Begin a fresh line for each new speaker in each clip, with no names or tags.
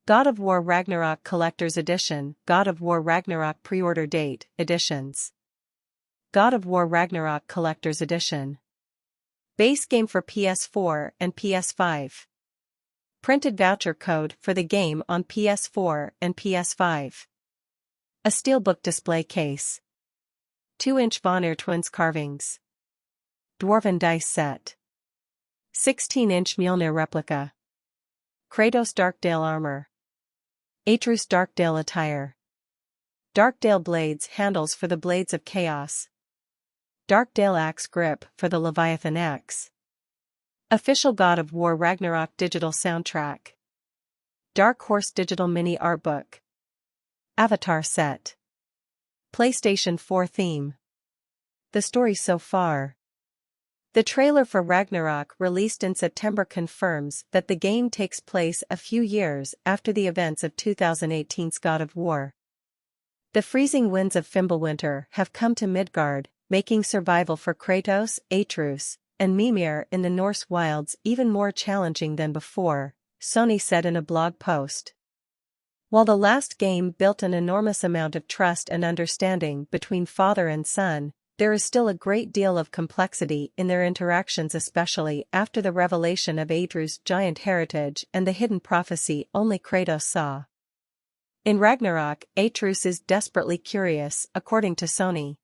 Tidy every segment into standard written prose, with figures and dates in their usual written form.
God of War Ragnarok Collector's Edition, God of War Ragnarok Pre-Order Date, Editions. God of War Ragnarok Collector's Edition. Base game for PS4 and PS5. Printed voucher code for the game on PS4 and PS5. A Steelbook display case. 2-inch Vanir twins carvings. Dwarven Dice Set. 16-inch Mjölnir Replica. Kratos Darkdale Armour. Atreus Darkdale Attire. Darkdale blades handles for the Blades of Chaos. Darkdale axe grip for the Leviathan axe. Official God of War Ragnarok digital soundtrack. Dark Horse digital mini artbook. Avatar set. PlayStation 4 theme. The story so far. The trailer for Ragnarok released in September confirms that the game takes place a few years after the events of 2018's God of War. The freezing winds of Fimbulwinter have come to Midgard, making survival for Kratos, Atreus, and Mimir in the Norse wilds even more challenging than before, Sony said in a blog post. While the last game built an enormous amount of trust and understanding between father and son, there is still a great deal of complexity in their interactions, especially after the revelation of Atreus' giant heritage and the hidden prophecy only Kratos saw. In Ragnarok, Atreus is desperately curious, according to Sony.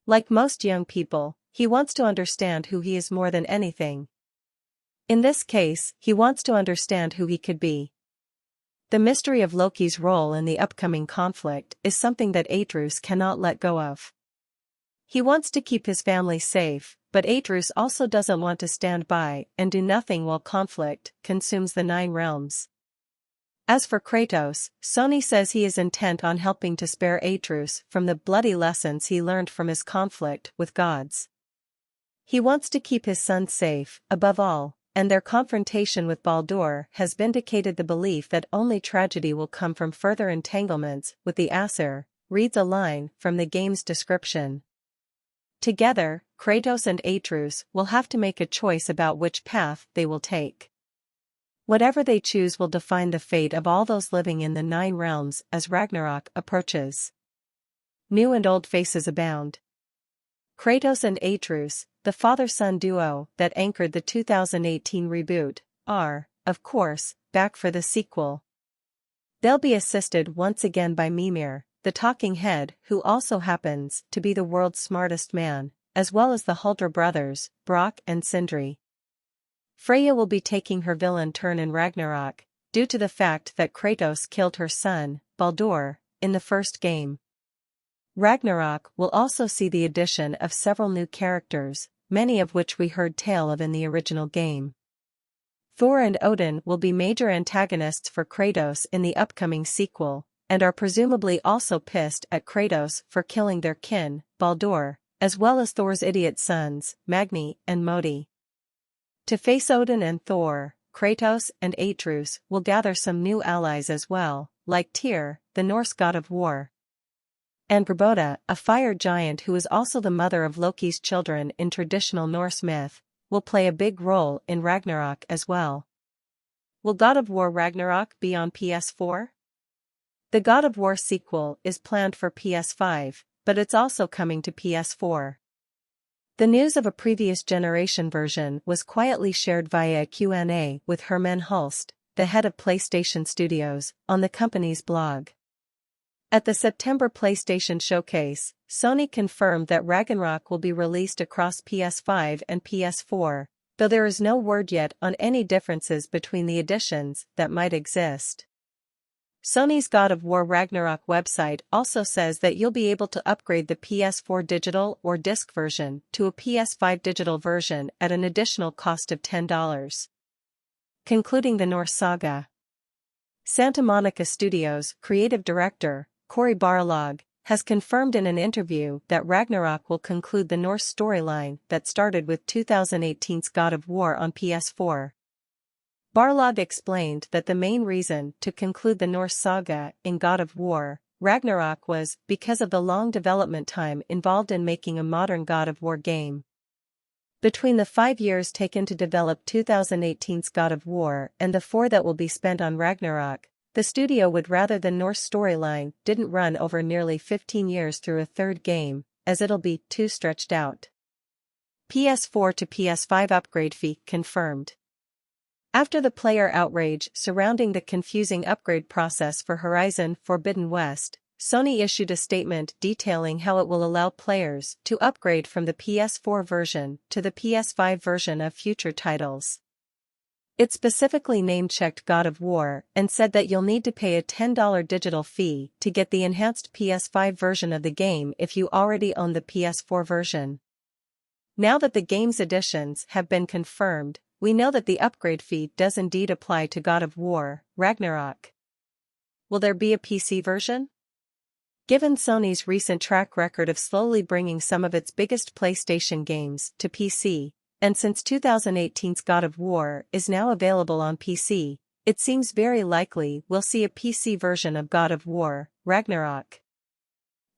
Like most young people, he wants to understand who he is more than anything. In this case, he wants to understand who he could be. The mystery of Loki's role in the upcoming conflict is something that Atreus cannot let go of. He wants to keep his family safe, but Atreus also doesn't want to stand by and do nothing while conflict consumes the Nine Realms. As for Kratos, Sony says he is intent on helping to spare Atreus from the bloody lessons he learned from his conflict with gods. He wants to keep his son safe, above all, and their confrontation with Baldur has vindicated the belief that only tragedy will come from further entanglements with the Aesir, reads a line from the game's description. Together, Kratos and Atreus will have to make a choice about which path they will take. Whatever they choose will define the fate of all those living in the Nine Realms as Ragnarok approaches. New and old faces abound. Kratos and Atreus, the father-son duo that anchored the 2018 reboot, are, of course, back for the sequel. They'll be assisted once again by Mimir, the talking head who also happens to be the world's smartest man, as well as the Huldra brothers, Brock and Sindri. Freya will be taking her villain turn in Ragnarok, due to the fact that Kratos killed her son, Baldur, in the first game. Ragnarok will also see the addition of several new characters, many of which we heard tale of in the original game. Thor and Odin will be major antagonists for Kratos in the upcoming sequel, and are presumably also pissed at Kratos for killing their kin, Baldur, as well as Thor's idiot sons, Magni and Modi. To face Odin and Thor, Kratos and Atreus will gather some new allies as well, like Tyr, the Norse god of war. Angrboda, a fire giant who is also the mother of Loki's children in traditional Norse myth, will play a big role in Ragnarok as well. Will God of War Ragnarok be on PS4? The God of War sequel is planned for PS5, but it's also coming to PS4. The news of a previous generation version was quietly shared via a Q&A with Herman Hulst, the head of PlayStation Studios, on the company's blog. At the September PlayStation Showcase, Sony confirmed that Ragnarok will be released across PS5 and PS4, though there is no word yet on any differences between the editions that might exist. Sony's God of War Ragnarok website also says that you'll be able to upgrade the PS4 digital or disc version to a PS5 digital version at an additional cost of $10. Concluding the Norse saga. Santa Monica Studios' creative director, Cory Barlog, has confirmed in an interview that Ragnarok will conclude the Norse storyline that started with 2018's God of War on PS4. Barlog explained that the main reason to conclude the Norse saga in God of War, Ragnarok was because of the long development time involved in making a modern God of War game. Between the 5 years taken to develop 2018's God of War and the 4 that will be spent on Ragnarok, The studio would rather the Norse storyline didn't run over nearly 15 years through a third game, as it'll be too stretched out. PS4 to PS5 upgrade fee confirmed. After the player outrage surrounding the confusing upgrade process for Horizon Forbidden West, Sony issued a statement detailing how it will allow players to upgrade from the PS4 version to the PS5 version of future titles. It specifically name-checked God of War and said that you'll need to pay a $10 digital fee to get the enhanced PS5 version of the game if you already own the PS4 version. Now that the game's additions have been confirmed, we know that the upgrade fee does indeed apply to God of War Ragnarok. Will there be a PC version? Given Sony's recent track record of slowly bringing some of its biggest PlayStation games to PC, and since 2018's God of War is now available on PC, it seems very likely we'll see a PC version of God of War Ragnarok.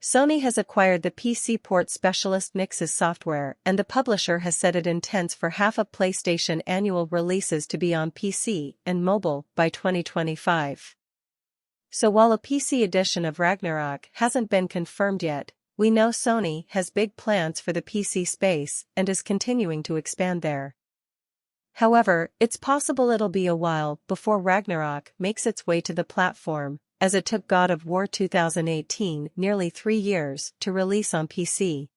Sony has acquired the PC port specialist Nixxes software, and the publisher has said it intends for half of PlayStation annual releases to be on PC and mobile by 2025. So while a PC edition of Ragnarok hasn't been confirmed yet, we know Sony has big plans for the PC space and is continuing to expand there. However, it's possible it'll be a while before Ragnarok makes its way to the platform, as it took God of War 2018 nearly 3 years to release on PC.